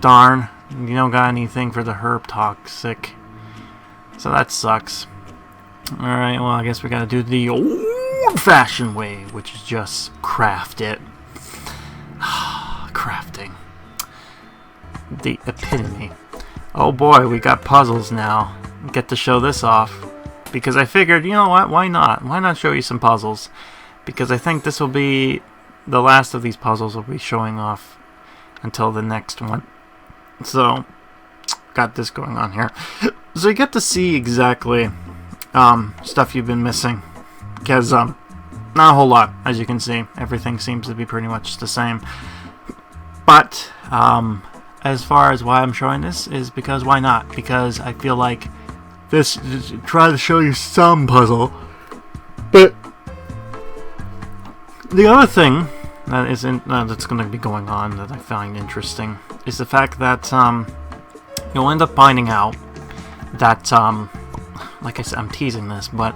Darn. You don't got anything for the herb toxic. So that sucks. Alright, well, I guess we gotta do the old-fashioned way, which is just craft it. Crafting. The epitome. Oh boy, we got puzzles now. Get to show this off. Because I figured, you know what, why not? Why not show you some puzzles? Because I think this will be the last of these puzzles will be showing off until the next one. So, got this going on here. So you get to see exactly stuff you've been missing. Because, not a whole lot, as you can see. Everything seems to be pretty much the same. But, as far as why I'm showing this is because why not? Because I feel like try to show you some puzzle. But the other thing that's going to be going on that I find interesting is the fact that you'll end up finding out that, like I said, I'm teasing this, but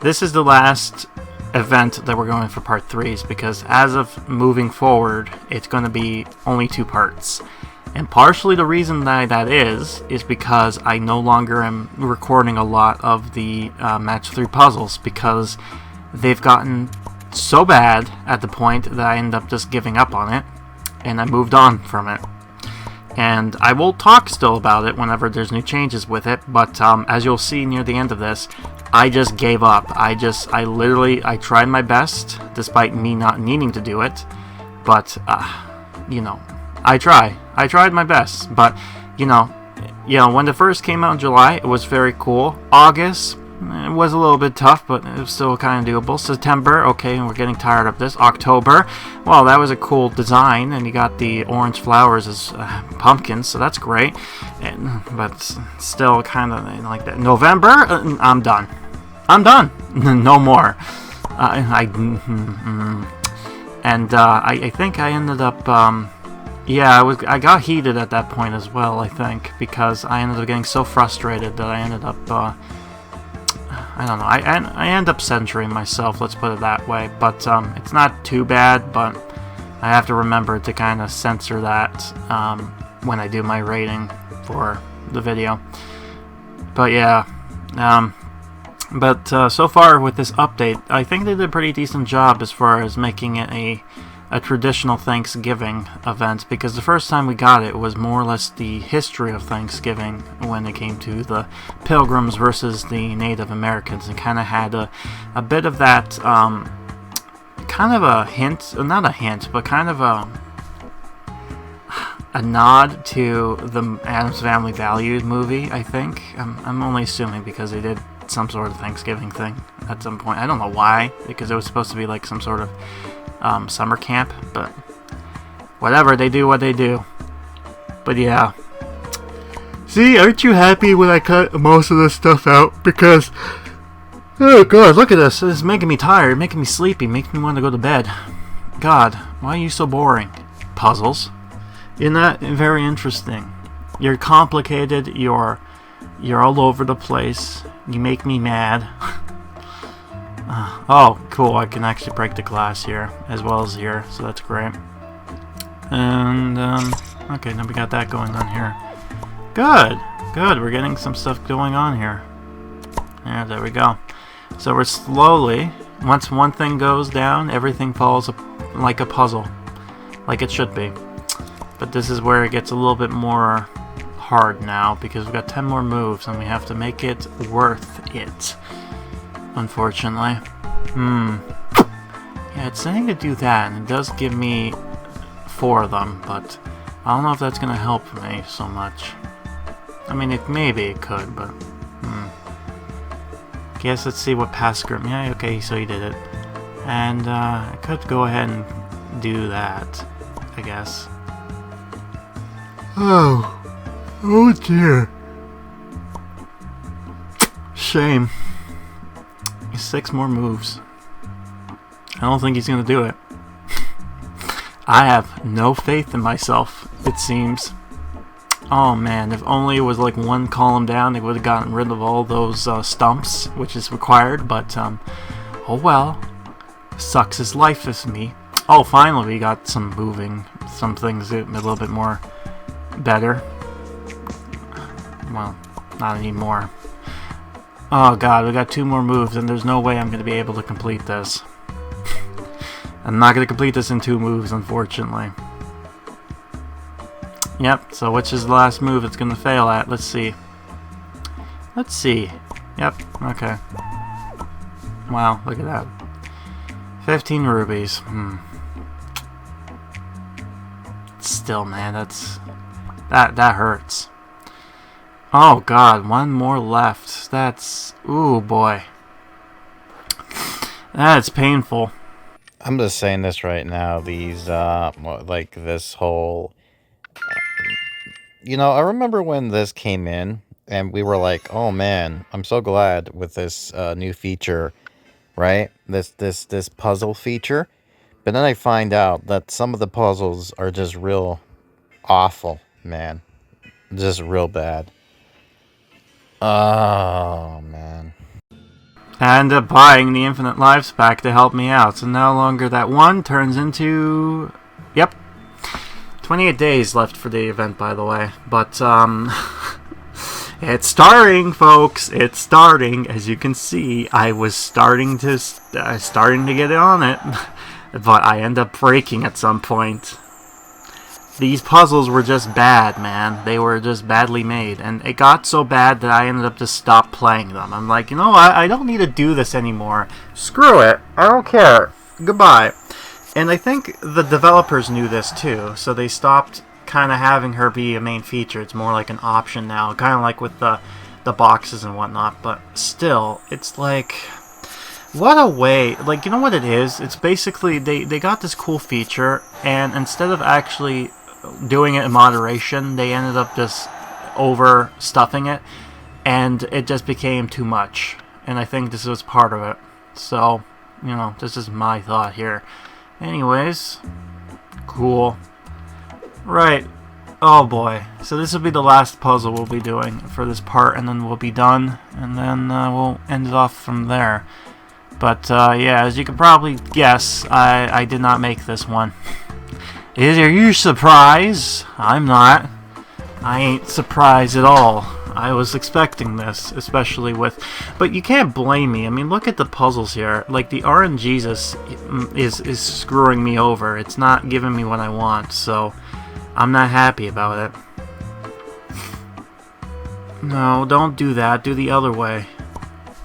this is the last event that we're going for part 3s, because as of moving forward, it's going to be only 2 parts. And partially the reason that is because I no longer am recording a lot of the match 3 puzzles, because they've gotten so bad at the point that I end up just giving up on it, and I moved on from it. And I will talk still about it whenever there's new changes with it, but as you'll see near the end of this, I just gave up. I tried my best, despite me not needing to do it, but, I tried my best, but, when it first came out in July, it was very cool. August, it was a little bit tough, but it was still kind of doable. September, okay, we're getting tired of this. October, well, that was a cool design, and you got the orange flowers as pumpkins, so that's great. But still kind of like that. November, I'm done. No more. I think I ended up, I got heated at that point as well, I think, because I ended up getting so frustrated that I ended up, I don't know, I end up censoring myself, let's put it that way, but it's not too bad, but I have to remember to kind of censor that when I do my rating for the video. But yeah, so far with this update, I think they did a pretty decent job as far as making it a traditional Thanksgiving event, because the first time we got it was more or less the history of Thanksgiving when it came to the Pilgrims versus the Native Americans, and kind of had a bit of that, kind of a hint, not a hint, but kind of a nod to the Addams Family Values movie, I think. I'm only assuming because they did some sort of Thanksgiving thing at some point. I don't know why, because it was supposed to be like some sort of summer camp, but whatever, they do what they do. But yeah. See, aren't you happy when I cut most of this stuff out? Because, oh god, look at this. This is making me tired, making me sleepy, making me want to go to bed. God, why are you so boring? Puzzles. You're not very interesting. You're complicated, you're all over the place. You make me mad. Oh, cool, I can actually break the glass here, as well as here, so that's great. And, okay, now we got that going on here. Good, we're getting some stuff going on here. Yeah, there we go. So we're slowly, once one thing goes down, everything falls like a puzzle. Like it should be. But this is where it gets a little bit more hard now, because we've got 10 more moves, and we have to make it worth it. Unfortunately. Yeah, it's saying to do that, and it does give me 4 of them, but I don't know if that's going to help me so much. I mean, maybe it could, but guess let's see what past script. Yeah, okay, so you did it. And I could go ahead and do that, I guess. Oh dear. Shame. 6 more moves. I don't think he's gonna do it. I have no faith in myself, it seems. Oh man, if only it was like 1 column down, they would have gotten rid of all those stumps, which is required, but oh well. Sucks as life is me. Oh, finally we got some moving, some things a little bit more better. Well, not anymore. Oh god, we got 2 more moves, and there's no way I'm going to be able to complete this. I'm not going to complete this in 2 moves, unfortunately. Yep, so which is the last move it's going to fail at? Let's see. Let's see. Yep, okay. Wow, look at that. 15 rubies. Still, man, that hurts. Oh god, 1 more left. That's... ooh, boy. That's painful. I'm just saying this right now. These, like, this whole... I remember when this came in, and we were like, "Oh man, I'm so glad with this new feature, right? This puzzle feature." But then I find out that some of the puzzles are just real awful, man. Just real bad. Oh man. I ended up buying the Infinite Lives pack to help me out, so no longer that one turns into... Yep. 28 days left for the event, by the way. But, it's starting, folks. It's starting. As you can see, I was starting to get on it. But I end up breaking at some point. These puzzles were just bad, man. They were just badly made. And it got so bad that I ended up just stop playing them. I'm like, you know what? I don't need to do this anymore. Screw it. I don't care. Goodbye. And I think the developers knew this too. So they stopped kind of having her be a main feature. It's more like an option now. Kind of like with the boxes and whatnot. But still, it's like... What a way, like, you know what it is? It's basically, they got this cool feature, and instead of actually doing it in moderation, they ended up just overstuffing it, and it just became too much. And I think this was part of it. So, you know, this is my thought here. Anyways, cool. Right. Oh boy. So this will be the last puzzle we'll be doing for this part, and then we'll be done, and then we'll end it off from there. But, yeah, as you can probably guess, I did not make this one. Are you surprised? I'm not. I ain't surprised at all. I was expecting this, especially with... But you can't blame me. I mean, look at the puzzles here. Like, the RNGesus is screwing me over. It's not giving me what I want, so I'm not happy about it. No, don't do that. Do the other way.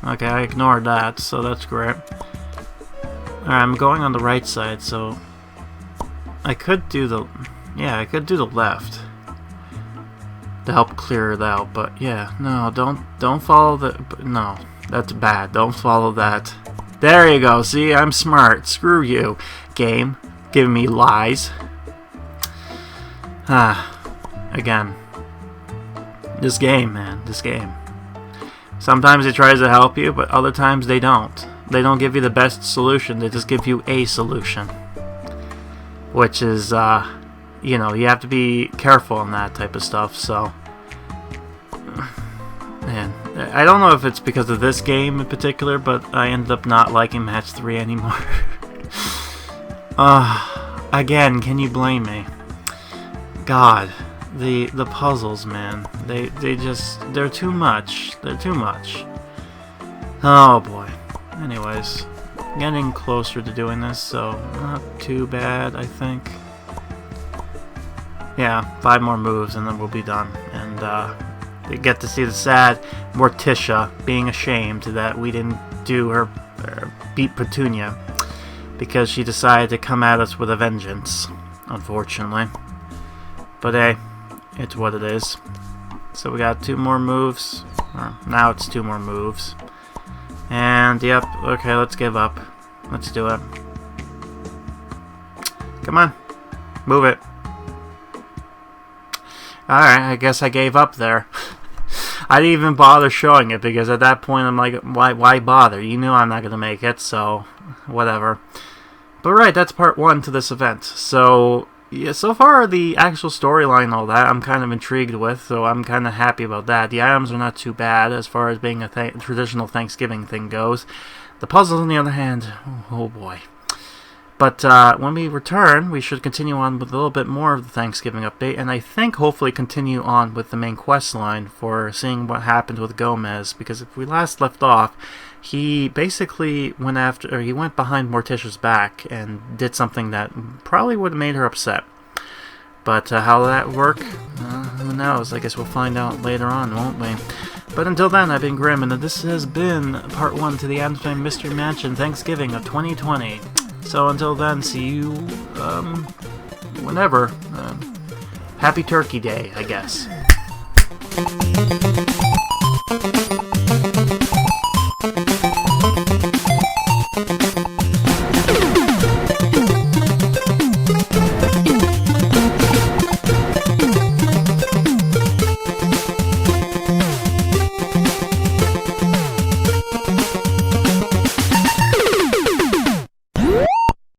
Okay, I ignored that, so that's great. Alright, I'm going on the right side, so... I could do the... Yeah, I could do the left. To help clear it out, but yeah, no, don't follow the... No, that's bad. Don't follow that. There you go, see, I'm smart. Screw you, game. Giving me lies. Again. This game, man, this game. Sometimes it tries to help you, but other times they don't. They don't give you the best solution, they just give you a solution. Which is, you know, you have to be careful on that type of stuff, so... Man, I don't know if it's because of this game in particular, but I ended up not liking Match 3 anymore. Again, can you blame me? God... The puzzles, man, they're too much. They're too much. Oh boy. Anyways, getting closer to doing this, so not too bad, I think. Yeah, 5 more moves and then we'll be done. And we get to see the sad Morticia being ashamed that we didn't do her beat Petunia because she decided to come at us with a vengeance, unfortunately. But hey, it's what it is. So we got 2 more moves. Or now it's 2 more moves. And yep, okay, let's give up. Let's do it. Come on. Move it. Alright, I guess I gave up there. I didn't even bother showing it because at that point I'm like, why bother? You knew I'm not going to make it, so whatever. But right, that's part 1 to this event. So... yeah, so far the actual storyline and all that I'm kind of intrigued with, so I'm kind of happy about that. The items are not too bad as far as being a traditional Thanksgiving thing goes. The puzzles, on the other hand, oh boy. But when we return, we should continue on with a little bit more of the Thanksgiving update, and I think hopefully continue on with the main quest line for seeing what happened with Gomez, because if we last left off, he basically went after, or he went behind Morticia's back and did something that probably would have made her upset. But how that work? Who knows? I guess we'll find out later on, won't we? But until then, I've been Grim, and this has been part 1 to the Addams Mystery Mansion Thanksgiving of 2020. So until then, see you, whenever. Happy Turkey Day, I guess.